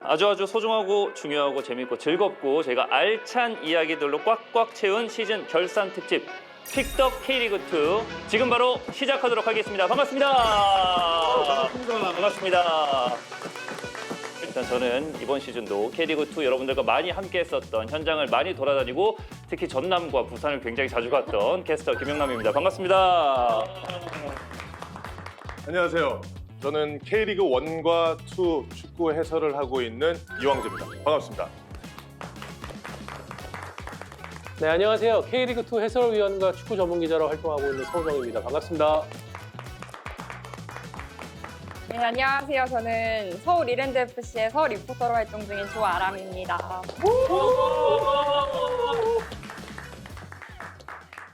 아주 소중하고 중요하고 재밌고 즐겁고 저희가 알찬 이야기들로 꽉꽉 채운 시즌 결산 특집 픽덕 K리그2 지금 바로 시작하도록 하겠습니다. 반갑습니다. 반갑습니다. 일단 저는 이번 시즌도 K리그2 여러분들과 많이 함께 했었던 현장을 많이 돌아다니고 특히 전남과 부산을 굉장히 자주 갔던 캐스터 김영남입니다. 반갑습니다. 안녕하세요. 저는 K리그 1과 2 축구 해설을 하고 있는 이황재입니다. 반갑습니다. 네, 안녕하세요. K리그2 해설위원과 축구 전문 기자로 활동하고 있는 서우정입니다. 반갑습니다. 네, 안녕하세요. 저는 서울 이랜드FC에서 리포터로 활동 중인 조아람입니다.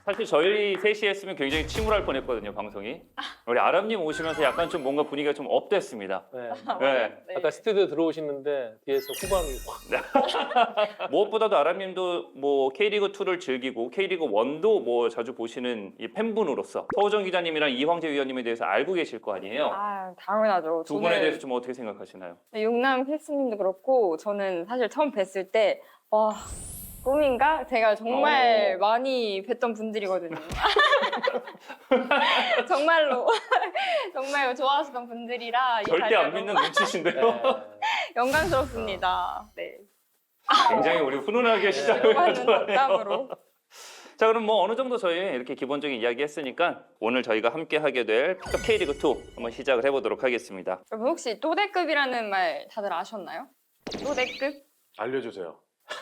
사실 저희 셋이 했으면 굉장히 침울할 뻔했거든요, 방송이. 우리 아람님 오시면서 약간 좀 뭔가 분위기가 좀 업됐습니다. 네. 네. 아까 스튜디오 들어오시는데 뒤에서 후광이 확. 무엇보다도 아람님도 뭐 K리그2를 즐기고 K리그1도 뭐 자주 보시는 이 팬분으로서 서우정 기자님이랑 이황재 위원님에 대해서 알고 계실 거 아니에요? 아, 당연하죠. 두 분에 대해서 좀 어떻게 생각하시나요? 용남 캐스님도 그렇고 저는 사실 처음 뵀을 때 와, 꿈인가? 제가 정말 많이 뵀던 분들이거든요. 정말로 정말 좋아하시던 분들이라 이 절대 안 자리가 믿는 너무 눈치신데요. 영광스럽습니다. 네. 굉장히 우리 훈훈하게 시작을 많은 좋아해요. 덕담으로. 자, 그럼 뭐 어느 정도 저희 이렇게 기본적인 이야기 했으니까 오늘 저희가 함께 하게 될 픽덕 K리그2 한번 시작을 해보도록 하겠습니다. 여러분 혹시 또대급이라는 말 다들 아셨나요? 또대급? 알려주세요.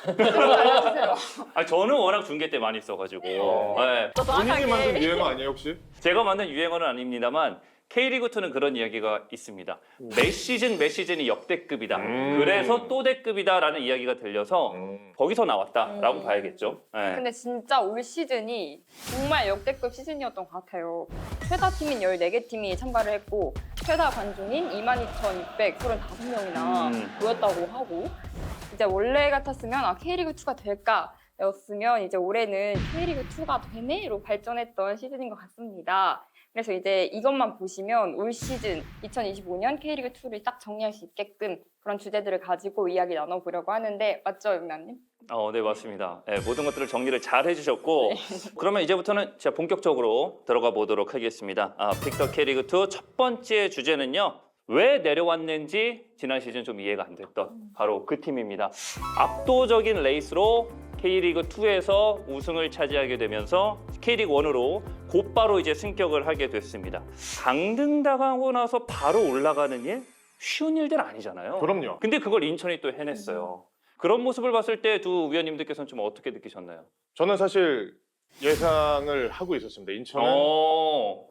알려주세요. 아, 저는 워낙 중계 때 많이 써가지고 네. 본인이 만든 유행어 아니에요 혹시? 제가 만든 유행어는 아닙니다만 K리그2는 그런 이야기가 있습니다. 매 시즌이 역대급이다. 그래서 또대급이다라는 이야기가 들려서 거기서 나왔다라고 봐야겠죠. 네. 근데 진짜 올 시즌이 정말 역대급 시즌이었던 것 같아요. 최다 팀인 14개 팀이 참가를 했고 최다 관중인 22,635명이나 모였다고 하고 이제 원래 같았으면 K리그2가 될까? 였으면 이제 올해는 K리그2가 되네로 발전했던 시즌인 것 같습니다. 그래서 이제 이것만 보시면 올 시즌 2025년 K리그2를 딱 정리할 수 있게끔 그런 주제들을 가지고 이야기 나눠보려고 하는데 맞죠, 영남님? 네, 맞습니다. 네, 모든 것들을 정리를 잘 해주셨고 그러면 이제부터는 제가 본격적으로 들어가 보도록 하겠습니다. 픽덕 K리그2 첫 번째 주제는요. 왜 내려왔는지 지난 시즌 좀 이해가 안 됐던 바로 그 팀입니다. 압도적인 레이스로 K리그2에서 우승을 차지하게 되면서 K리그1으로 곧바로 이제 승격을 하게 됐습니다. 강등당하고 나서 바로 올라가는 일? 쉬운 일들 아니잖아요. 그럼요. 근데 그걸 인천이 또 해냈어요. 그런 모습을 봤을 때 두 위원님들께서는 좀 어떻게 느끼셨나요? 저는 사실 예상을 하고 있었습니다. 인천은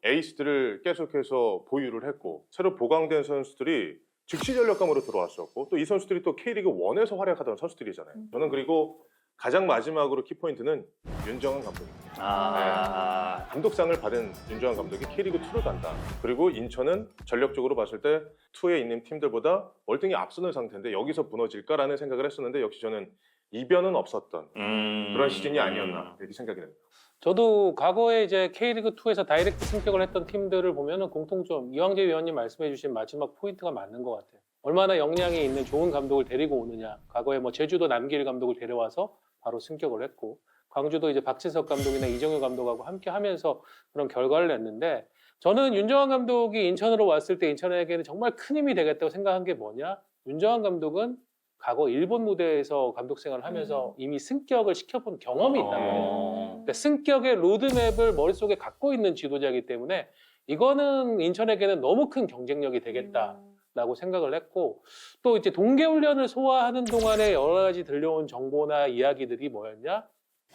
에이스들을 계속해서 보유를 했고 새로 보강된 선수들이 즉시 전력감으로 들어왔었고 또 이 선수들이 또 K리그 1에서 활약하던 선수들이잖아요. 저는 그리고 가장 마지막으로 키포인트는 윤정환 감독입니다. 감독상을 받은 윤정환 감독이 K리그 2를 간다. 그리고 인천은 전력적으로 봤을 때 2에 있는 팀들보다 월등히 앞서는 상태인데 여기서 무너질까라는 생각을 했었는데 역시 저는 이변은 없었던 그런 시즌이 아니었나 이렇게 생각이 됩니다. 저도 과거에 이제 K리그2에서 다이렉트 승격을 했던 팀들을 보면은 공통점, 이황재 위원님 말씀해주신 마지막 포인트가 맞는 것 같아요. 얼마나 역량이 있는 좋은 감독을 데리고 오느냐. 과거에 뭐 제주도 남길 감독을 데려와서 바로 승격을 했고, 광주도 이제 박진석 감독이나 이정효 감독하고 함께 하면서 그런 결과를 냈는데, 저는 윤정환 감독이 인천으로 왔을 때 인천에게는 정말 큰 힘이 되겠다고 생각한 게 뭐냐? 윤정환 감독은 과거 일본 무대에서 감독 생활을 하면서 이미 승격을 시켜본 경험이 있단 말이에요. 그러니까 승격의 로드맵을 머릿속에 갖고 있는 지도자이기 때문에 이거는 인천에게는 너무 큰 경쟁력이 되겠다라고 생각을 했고 또 이제 동계훈련을 소화하는 동안에 여러 가지 들려온 정보나 이야기들이 뭐였냐?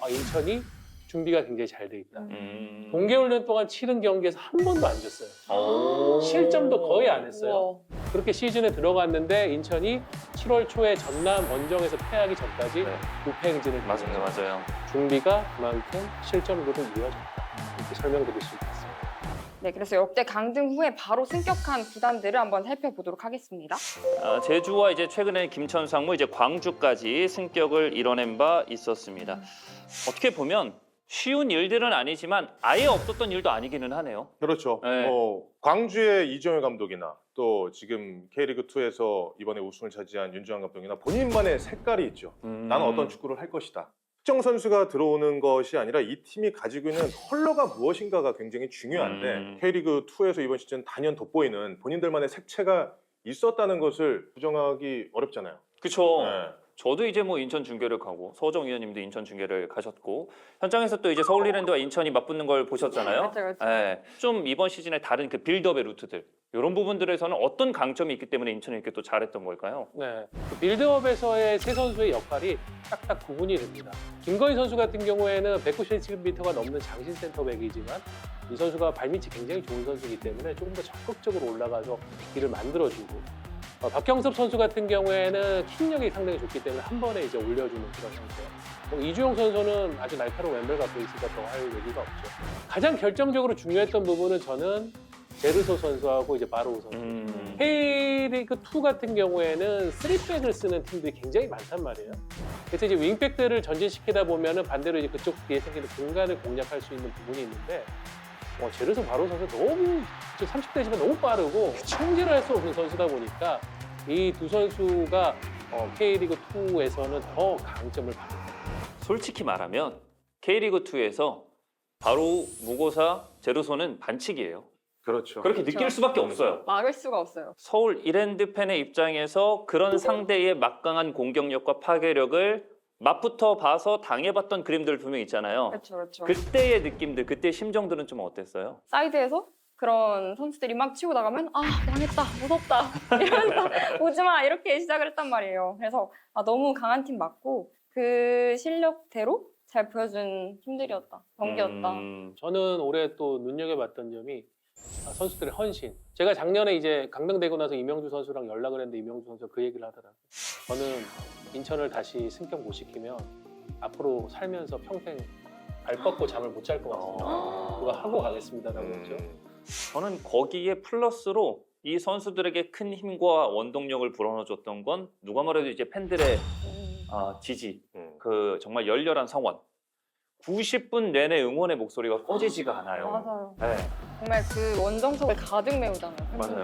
인천이 준비가 굉장히 잘 돼 있다. 동계훈련 동안 치른 경기에서 한 번도 안 졌어요. 실점도 거의 안 했어요. 그렇게 시즌에 들어갔는데 인천이 7월 초에 전남 원정에서 패하기 전까지 무패 행진을 맞아요. 준비가 그만큼 실점으로도 이루어졌다. 이렇게 설명드릴 수 있겠습니다. 네, 그래서 역대 강등 후에 바로 승격한 구단들을 한번 살펴보도록 하겠습니다. 제주와 이제 최근에 김천, 상무, 이제 광주까지 승격을 이뤄낸 바 있었습니다. 어떻게 보면 쉬운 일들은 아니지만 아예 없었던 일도 아니기는 하네요. 그렇죠. 네. 광주의 이정효 감독이나 또 지금 K리그2에서 이번에 우승을 차지한 윤주환 감독이나 본인만의 색깔이 있죠. 나는 어떤 축구를 할 것이다. 특정 선수가 들어오는 것이 아니라 이 팀이 가지고 있는 컬러가 무엇인가가 굉장히 중요한데 K리그2에서 이번 시즌 단연 돋보이는 본인들만의 색채가 있었다는 것을 부정하기 어렵잖아요. 그쵸. 네. 저도 이제 뭐 인천 중계를 가고 서호정 위원님도 인천 중계를 가셨고 현장에서 또 이제 서울 이랜드와 인천이 맞붙는 걸 보셨잖아요. 그렇죠. 예, 좀 이번 시즌에 다른 그 빌드업의 루트들 이런 부분들에서는 어떤 강점이 있기 때문에 인천이 이렇게 또 잘했던 걸까요? 네, 그 빌드업에서의 세 선수의 역할이 딱딱 구분이 됩니다. 김건희 선수 같은 경우에는 197m가 넘는 장신 센터백이지만 이 선수가 발밑이 굉장히 좋은 선수이기 때문에 조금 더 적극적으로 올라가서 길을 만들어주고 박경섭 선수 같은 경우에는 킥력이 상당히 좋기 때문에 한 번에 이제 올려주는 그런 형태. 이주용 선수는 아주 날카로운 왼발 갖고 있으니까 더 할 얘기가 없죠. 가장 결정적으로 중요했던 부분은 저는 제르소 선수하고 이제 바로우 선수. K리그2 같은 경우에는 3백을 쓰는 팀들이 굉장히 많단 말이에요. 그래서 이제 윙백들을 전진시키다 보면은 반대로 이제 그쪽 뒤에 생기는 공간을 공략할 수 있는 부분이 있는데 제르소 바로우 선수 너무 30대지만 너무 빠르고 통제를 할 수 없는 선수다 보니까 이 두 선수가 K리그2에서는 더 강점을 받습니다. 솔직히 말하면 K리그2에서 바로 무고사 제르소는 반칙이에요. 그렇죠. 그렇게 느낄 그렇죠. 수밖에 없어요. 막을 수가 없어요. 서울 이랜드 팬의 입장에서 그런 상대의 막강한 공격력과 파괴력을 맛부터 봐서 당해봤던 그림들 분명 있잖아요. 그렇죠. 그때의 느낌들, 그때의 심정들은 좀 어땠어요? 사이드에서 그런 선수들이 막 치고 나가면 망했다, 무섭다 이러면서 오지마 이렇게 시작을 했단 말이에요. 그래서 너무 강한 팀 맞고 그 실력대로 잘 보여준 팀들이었다, 경기였다. 저는 올해 또 눈여겨봤던 점이 선수들의 헌신. 제가 작년에 이제 강등되고 나서 이명주 선수랑 연락을 했는데 이명주 선수가 그 얘기를 하더라고요. 저는 인천을 다시 승격 못 시키면 앞으로 살면서 평생 발 뻗고 잠을 못 잘 것 같습니다. 그거 하고 가겠습니다라고 했죠. 저는 거기에 플러스로 이 선수들에게 큰 힘과 원동력을 불어넣어줬던 건 누가 뭐래도 이제 팬들의 지지, 그 정말 열렬한 성원. 90분 내내 응원의 목소리가 꺼지지가 않아요. 맞아요. 네. 정말 그 원정석을 가득 메우잖아요. 맞아요.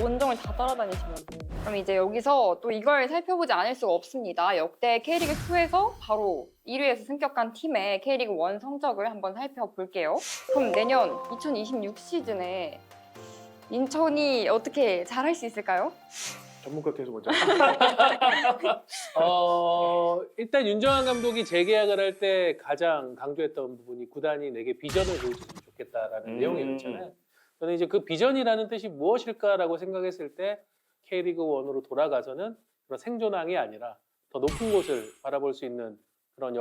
원정을 다 따라다니시면서. 그럼 이제 여기서 또 이걸 살펴보지 않을 수가 없습니다. 역대 K리그2에서 바로 1위에서 승격한 팀의 K리그1 성적을 한번 살펴볼게요. 그럼 내년 2026 시즌에 인천이 어떻게 잘할 수 있을까요? 전문가께서 먼저. 일단 윤정환 감독이 재계약을 할 때 가장 강조했던 부분이 구단이 내게 비전을 보여줬으면 좋겠다라는 내용이었잖아요. 저는 이제 그 비전이라는 뜻이 무엇일까라고 생각했을 때 K리그1으로 돌아가서는 그런 생존항이 아니라 더 높은 곳을 바라볼 수 있는 그런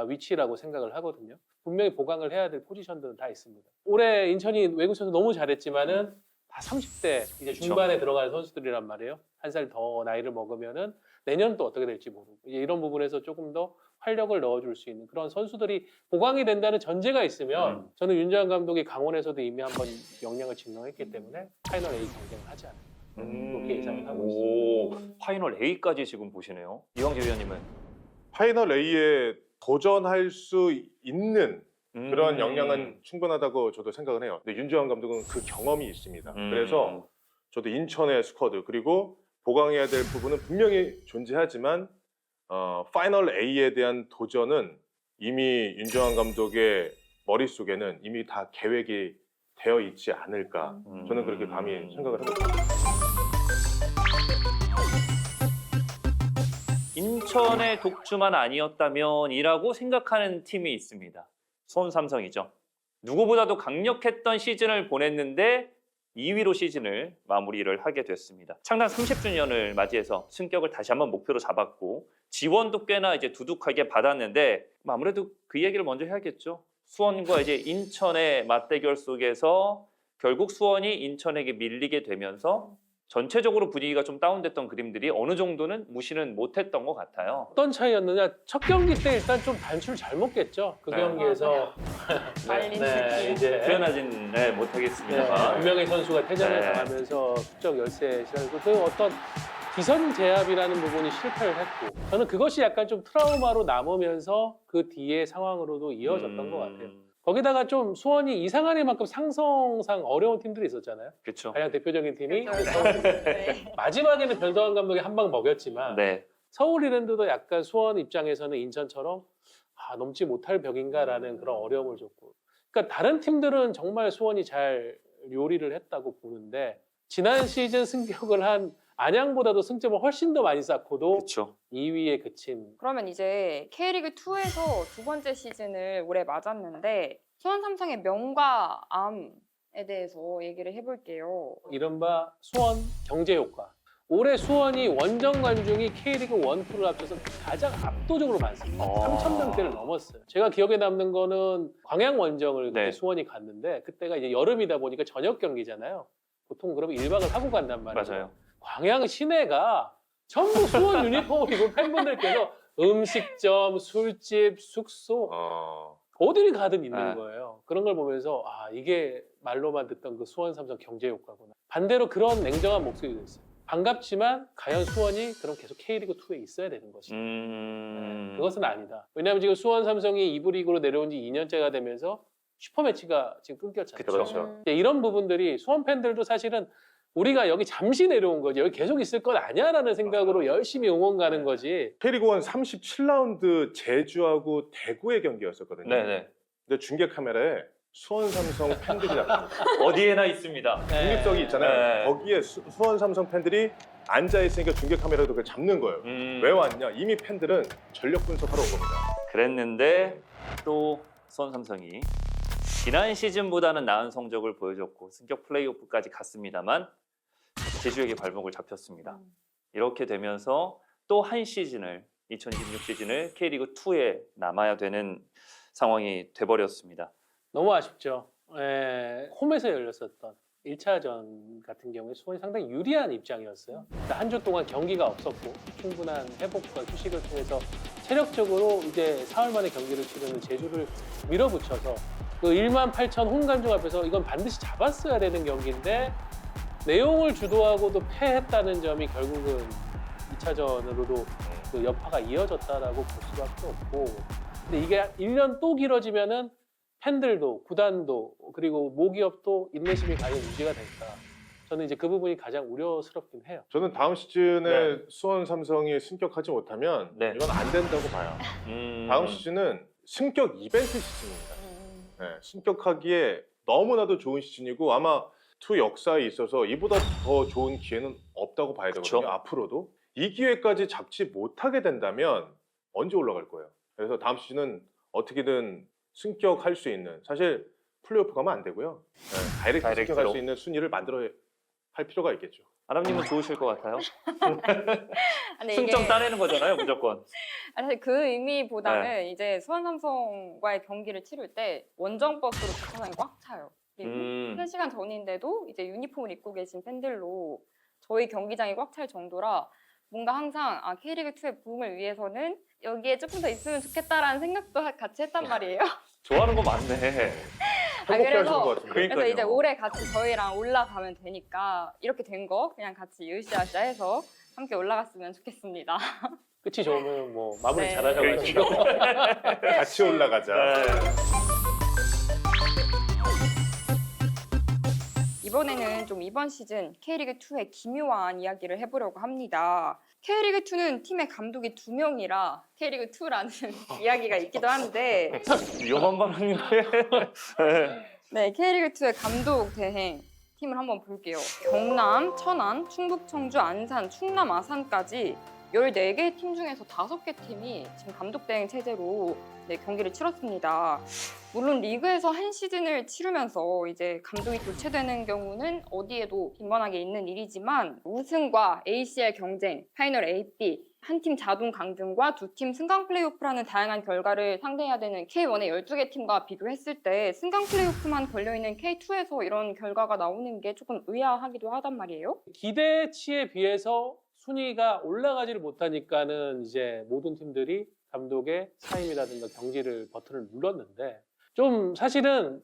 위치라고 생각을 하거든요. 분명히 보강을 해야 될 포지션들은 다 있습니다. 올해 인천이 외국 선수 너무 잘했지만은 다 30대 이제 중반에 들어가는 선수들이란 말이에요. 한 살 더 나이를 먹으면은 내년 또 어떻게 될지 모르고 이제 이런 부분에서 조금 더 활력을 넣어줄 수 있는 그런 선수들이 보강이 된다는 전제가 있으면 저는 윤정환 감독이 강원에서도 이미 한번 역량을 증명했기 때문에 파이널 A 경쟁을 하지 않을까 그렇게 예상을 하고 있습니다. 파이널 A까지 지금 보시네요. 이광재 위원님은? 파이널 A에 도전할 수 있는 그런 역량은 충분하다고 저도 생각을 해요. 근데 윤주환 감독은 그 경험이 있습니다. 그래서 저도 인천의 스쿼드 그리고 보강해야 될 부분은 분명히 존재하지만 파이널 A에 대한 도전은 이미 윤정환 감독의 머릿속에는 이미 다 계획이 되어 있지 않을까. 저는 그렇게 감히 생각을 합니다. 인천의 독주만 아니었다면이라고 생각하는 팀이 있습니다. 수원 삼성이죠. 누구보다도 강력했던 시즌을 보냈는데 2위로 시즌을 마무리를 하게 됐습니다. 창단 30주년을 맞이해서 승격을 다시 한번 목표로 잡았고 지원도 꽤나 이제 두둑하게 받았는데 아무래도 그 얘기를 먼저 해야겠죠. 수원과 이제 인천의 맞대결 속에서 결국 수원이 인천에게 밀리게 되면서 전체적으로 분위기가 좀 다운됐던 그림들이 어느 정도는 무시는 못했던 것 같아요. 어떤 차이였느냐? 첫 경기 때 일단 좀 단추를 잘 먹겠죠. 그 네. 경기에서 말린 새끼. 이제 표현하진 못하겠습니다만 분명히 선수가 퇴장을 네. 당하면서 수적 열세 시작했고 그 어떤 기선 제압이라는 부분이 실패를 했고 저는 그것이 약간 좀 트라우마로 남으면서 그 뒤에 상황으로도 이어졌던 것 같아요. 거기다가 좀 수원이 이상한 애만큼 상성상 어려운 팀들이 있었잖아요. 그렇죠. 가장 대표적인 팀이 그렇죠. 서울. 네. 마지막에는 변동환 감독이 한 방 먹였지만 네. 서울 이랜드도 약간 수원 입장에서는 인천처럼 넘지 못할 벽인가라는 그런 어려움을 줬고, 그러니까 다른 팀들은 정말 수원이 잘 요리를 했다고 보는데 지난 시즌 승격을 한 안양보다도 승점을 훨씬 더 많이 쌓고도 그렇죠. 2위에 그친. 그러면 이제 K리그 2에서 두 번째 시즌을 올해 맞았는데 수원 삼성의 명과 암에 대해서 얘기를 해볼게요. 이른바 수원 경제 효과. 올해 수원이 원정 관중이 K리그 1, 2를 합쳐서 가장 압도적으로 많습니다. 아. 3,000명대를 넘었어요. 제가 기억에 남는 거는 광양 원정을 그때 네. 수원이 갔는데 그때가 이제 여름이다 보니까 저녁 경기잖아요. 보통 그러면 1박을 하고 간단 말이에요. 맞아요. 광양 시내가 전부 수원 유니폼을 입은 팬분들께서 음식점, 술집, 숙소 어디를 가든 있는 네. 거예요. 그런 걸 보면서 이게 말로만 듣던 그 수원 삼성 경제 효과구나. 반대로 그런 냉정한 목소리도 있어요. 반갑지만 과연 수원이 그럼 계속 K리그 2에 있어야 되는 것이다. 그것은 아니다. 왜냐하면 지금 수원 삼성이 2부 리그로 내려온 지 2년째가 되면서 슈퍼매치가 지금 끊겼잖아요. 그렇죠. 이런 부분들이 수원 팬들도 사실은 우리가 여기 잠시 내려온 거지 여기 계속 있을 건 아니야라는 생각으로 열심히 응원 가는 거지. K리그 1 37라운드 제주하고 대구의 경기였었거든요. 네네. 근데 중계 카메라에 수원 삼성 팬들이 잡힙니다. 어디에나 있습니다. 중립석이 있잖아요. 네. 거기에 수원 삼성 팬들이 앉아 있으니까 중계 카메라도 그걸 잡는 거예요. 왜 왔냐? 이미 팬들은 전력 분석하러 온 겁니다. 그랬는데 또 수원 삼성이 지난 시즌보다는 나은 성적을 보여줬고 승격 플레이오프까지 갔습니다만 제주에게 발목을 잡혔습니다. 이렇게 되면서 또 한 시즌을 2026 시즌을 K리그 2에 남아야 되는 상황이 돼버렸습니다. 너무 아쉽죠. 홈에서 열렸었던 1차전 같은 경우에 수원이 상당히 유리한 입장이었어요. 한 주 동안 경기가 없었고 충분한 회복과 휴식을 통해서 체력적으로 이제 4월 만에 경기를 치르는 제주를 밀어붙여서 그 18,000 홈관중 앞에서 이건 반드시 잡았어야 되는 경기인데 내용을 주도하고도 패했다는 점이 결국은 2차전으로도 그 여파가 이어졌다라고 볼 수밖에 없고, 근데 이게 1년 또 길어지면은 팬들도 구단도 그리고 모기업도 인내심이 과연 유지가 될까? 저는 이제 그 부분이 가장 우려스럽긴 해요. 저는 다음 시즌에 수원 삼성이 승격하지 못하면 네. 이건 안 된다고 봐요. 다음 시즌은 승격 이벤트 시즌입니다. 네, 승격하기에 너무나도 좋은 시즌이고 아마 투 역사에 있어서 이보다 더 좋은 기회는 없다고 봐야 되거든요. 그쵸? 앞으로도 이 기회까지 잡지 못하게 된다면 언제 올라갈 거예요. 그래서 다음 시즌은 어떻게든 승격할 수 있는, 사실 플레이오프 가면 안 되고요. 네, 다이렉트 다이렉트로. 승격할 수 있는 순위를 만들어야 할 필요가 있겠죠. 아람님은 좋으실 것 같아요. 근데 승점 이게 따내는 거잖아요, 무조건. 사실 그 의미보다는 이제 수원 삼성과의 경기를 치를 때 원정 버스로 주차장이 꽉 차요. 그리고 1시간 전인데도 이제 유니폼을 입고 계신 팬들로 저희 경기장이 꽉 찰 정도라 뭔가 항상 K리그 2의 부흥을 위해서는 여기에 조금 더 있으면 좋겠다라는 생각도 같이 했단 말이에요. 좋아하는 거 많네. 행복해 하시는 것 같은데. 그러니까요. 그래서 이제 올해 같이 저희랑 올라가면 되니까 이렇게 된 거 그냥 같이 으쌰으쌰 해서 함께 올라갔으면 좋겠습니다. 끝이 좋으면 뭐 마무리 네. 잘하셔가지고. 같이 올라가자. 이번에는 좀 이번 시즌 K리그 2의 기묘한 이야기를 해보려고 합니다. K리그 2는 팀의 감독이 2명이라 K리그 2라는 이야기가 있기도 한데 위험한 발언인데. 네, K리그 2의 감독 대행 팀을 한번 볼게요. 경남, 천안, 충북, 청주, 안산, 충남, 아산까지 14개 팀 중에서 5개 팀이 지금 감독 대행 체제로 경기를 치렀습니다. 물론 리그에서 한 시즌을 치르면서 이제 감독이 교체되는 경우는 어디에도 빈번하게 있는 일이지만 우승과 ACL 경쟁, 파이널 A, B, 한 팀 자동 강등과 두 팀 승강 플레이오프라는 다양한 결과를 상대해야 되는 K1의 12개 팀과 비교했을 때 승강 플레이오프만 걸려있는 K2에서 이런 결과가 나오는 게 조금 의아하기도 하단 말이에요. 기대치에 비해서 순위가 올라가지를 못하니까는 이제 모든 팀들이 감독의 사임이라든가 경질을 버튼을 눌렀는데 좀 사실은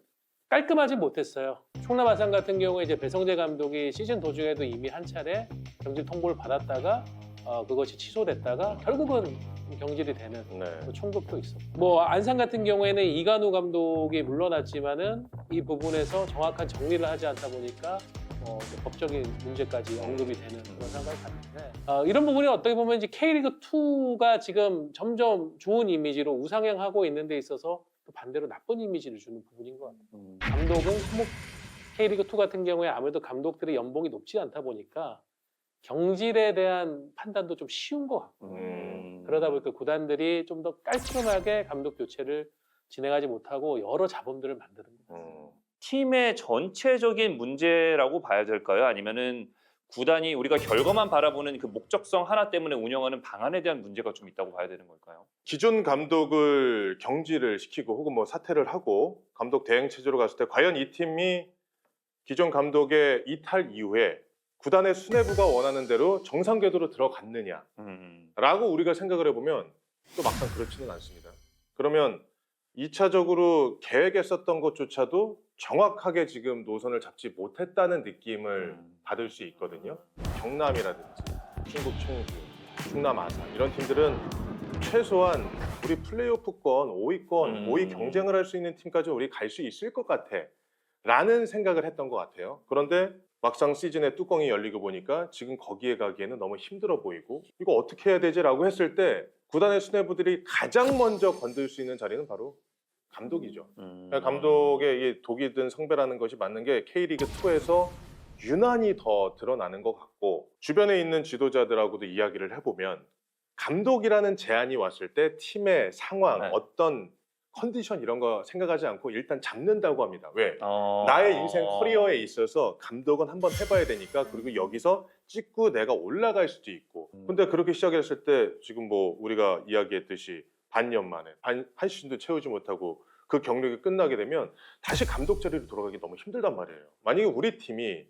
깔끔하지 못했어요. 충남 아산 같은 경우에 이제 배성재 감독이 시즌 도중에도 이미 한 차례 경질 통보를 받았다가 그것이 취소됐다가 결국은 경질이 되는 네. 총극도 있어. 뭐 안산 같은 경우에는 이관우 감독이 물러났지만은 이 부분에서 정확한 정리를 하지 않다 보니까 이제 법적인 문제까지 언급이 되는 그런 상황을 봤는데 이런 부분이 어떻게 보면 이제 K리그 2가 지금 점점 좋은 이미지로 우상향하고 있는 데 있어서 또 반대로 나쁜 이미지를 주는 부분인 것 같아요. 감독은 K리그 2 같은 경우에 아무래도 감독들의 연봉이 높지 않다 보니까 경질에 대한 판단도 좀 쉬운 것 같고 그러다 보니까 구단들이 좀 더 깔끔하게 감독 교체를 진행하지 못하고 여러 잡음들을 만드는 거예요. 팀의 전체적인 문제라고 봐야 될까요? 아니면은 구단이 우리가 결과만 바라보는 그 목적성 하나 때문에 운영하는 방안에 대한 문제가 좀 있다고 봐야 되는 걸까요? 기존 감독을 경질을 시키고 혹은 뭐 사퇴를 하고 감독 대행 체제로 갔을 때 과연 이 팀이 기존 감독의 이탈 이후에 구단의 수뇌부가 원하는 대로 정상 궤도로 들어갔느냐라고 우리가 생각을 해보면 또 막상 그렇지는 않습니다. 그러면 2차적으로 계획했었던 것조차도 정확하게 지금 노선을 잡지 못했다는 느낌을 받을 수 있거든요. 경남이라든지 충북 청주, 충남 아산 이런 팀들은 최소한 우리 플레이오프권, 5위권, 5위 경쟁을 할 수 있는 팀까지 우리 갈 수 있을 것 같아 라는 생각을 했던 것 같아요. 그런데 막상 시즌의 뚜껑이 열리고 보니까 지금 거기에 가기에는 너무 힘들어 보이고 이거 어떻게 해야 되지? 라고 했을 때 구단의 수뇌부들이 가장 먼저 건들 수 있는 자리는 바로 감독이죠. 그러니까 감독의 이 독이 든 성배라는 것이 맞는 게 K리그2에서 유난히 더 드러나는 것 같고 주변에 있는 지도자들하고도 이야기를 해보면 감독이라는 제안이 왔을 때 팀의 상황, 네. 어떤 컨디션 이런 거 생각하지 않고 일단 잡는다고 합니다. 왜? 나의 인생 커리어에 있어서 감독은 한번 해봐야 되니까 그리고 여기서 찍고 내가 올라갈 수도 있고 근데 그렇게 시작했을 때 지금 뭐 우리가 이야기했듯이 반년 만에 한 시즌도 채우지 못하고 그 경력이 끝나게 되면 다시 감독 자리로 돌아가기 너무 힘들단 말이에요. 만약에 우리 팀이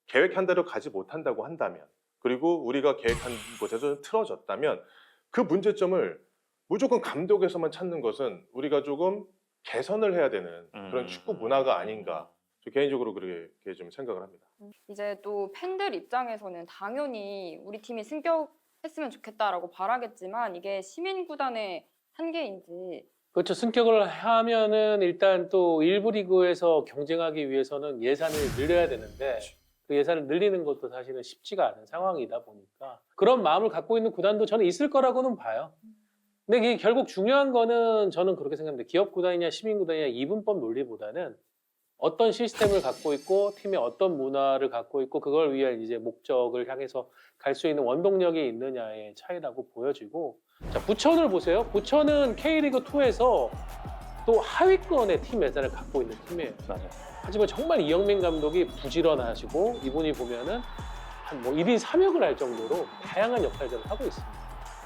계획한 대로 가지 못한다고 한다면 그리고 우리가 계획한 곳에서 틀어졌다면 그 문제점을 무조건 감독에서만 찾는 것은 우리가 조금 개선을 해야 되는 그런 축구 문화가 아닌가 저 개인적으로 그렇게 좀 생각을 합니다. 이제 또 팬들 입장에서는 당연히 우리 팀이 승격했으면 좋겠다라고 바라겠지만 이게 시민구단의 한계인지 그렇죠. 승격을 하면은 일단 또 일부 리그에서 경쟁하기 위해서는 예산을 늘려야 되는데 그 예산을 늘리는 것도 사실은 쉽지가 않은 상황이다 보니까 그런 마음을 갖고 있는 구단도 저는 있을 거라고는 봐요. 근데 이게 결국 중요한 거는 저는 그렇게 생각합니다. 기업 구단이냐 시민 구단이냐 이분법 논리보다는 어떤 시스템을 갖고 있고 팀의 어떤 문화를 갖고 있고 그걸 위한 이제 목적을 향해서 갈 수 있는 원동력이 있느냐의 차이라고 보여지고 자, 부천을 보세요. 부천은 K리그 2에서 또 하위권의 팀 예산을 갖고 있는 팀이에요. 맞아요. 하지만 정말 이영민 감독이 부지런하시고 이분이 보면은 한 뭐 1인 3역을 할 정도로 다양한 역할들을 하고 있습니다.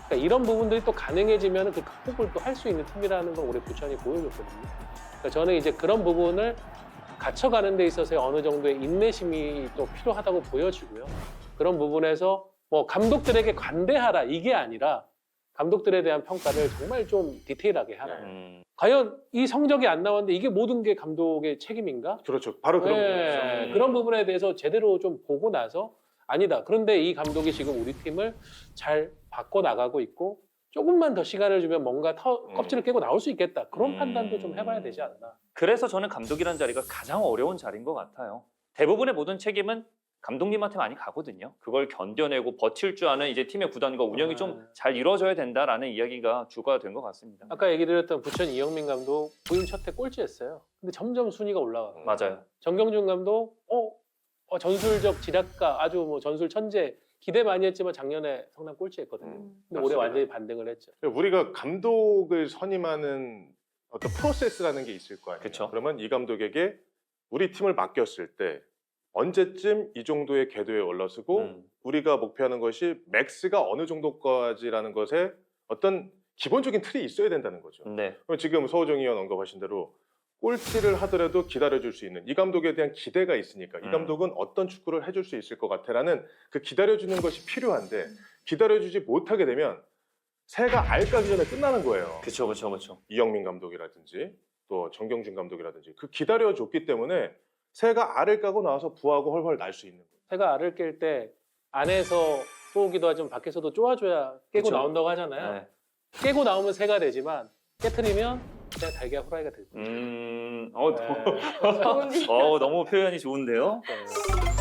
그러니까 이런 부분들이 또 가능해지면 그 극복을 또 할 수 있는 팀이라는 걸 올해 부천이 보여줬거든요. 그러니까 저는 이제 그런 부분을 갖춰가는 데 있어서 어느 정도의 인내심이 또 필요하다고 보여지고요. 그런 부분에서 뭐 감독들에게 관대하라 이게 아니라 감독들에 대한 평가를 정말 좀 디테일하게 하라. 과연 이 성적이 안 나왔는데 이게 모든 게 감독의 책임인가? 그렇죠. 바로 그런 네, 부분이죠. 그런 부분에 대해서 제대로 좀 보고 나서 아니다. 그런데 이 감독이 지금 우리 팀을 잘 바꿔나가고 있고 조금만 더 시간을 주면 뭔가 껍질을 깨고 나올 수 있겠다. 그런 판단도 좀 해봐야 되지 않나. 그래서 저는 감독이라는 자리가 가장 어려운 자리인 것 같아요. 대부분의 모든 책임은 감독님한테 많이 가거든요. 그걸 견뎌내고 버틸 줄 아는 이제 팀의 구단과 운영이 좀 잘 이루어져야 된다라는 이야기가 주가 된 것 같습니다. 아까 얘기 드렸던 부천 이영민 감독 부임 첫 해 꼴찌했어요. 근데 점점 순위가 올라가고 맞아요. 정경준 감독 전술적 지략가 아주 뭐 전술 천재 기대 많이 했지만 작년에 성남 꼴찌했거든요. 근데 올해 맞습니다. 완전히 반등을 했죠. 우리가 감독을 선임하는 어떤 프로세스라는 게 있을 거 아니에요. 그쵸. 그러면 이 감독에게 우리 팀을 맡겼을 때 언제쯤 이 정도의 궤도에 올라서고 우리가 목표하는 것이 맥스가 어느 정도까지라는 것에 어떤 기본적인 틀이 있어야 된다는 거죠. 네. 그럼 지금 서호정 의원 언급하신 대로 꼴찌를 하더라도 기다려줄 수 있는 이 감독에 대한 기대가 있으니까 이 감독은 어떤 축구를 해줄 수 있을 것 같아라는 그 기다려주는 것이 필요한데 기다려주지 못하게 되면 새가 알 까기 전에 끝나는 거예요. 그렇죠, 그렇죠, 그렇죠. 이영민 감독이라든지 또 정경준 감독이라든지 그 기다려줬기 때문에 새가 알을 까고 나와서 부하고 헐헐 날 수 있는 거예요. 새가 알을 깰 때 안에서 소고기도 하지만 밖에서도 쪼아줘야 깨고 그쵸. 나온다고 하잖아요. 네. 깨고 나오면 새가 되지만 깨트리면 그냥 달걀 후라이가 될 거예요. 네. 좋은 너무 표현이 좋은데요? 네.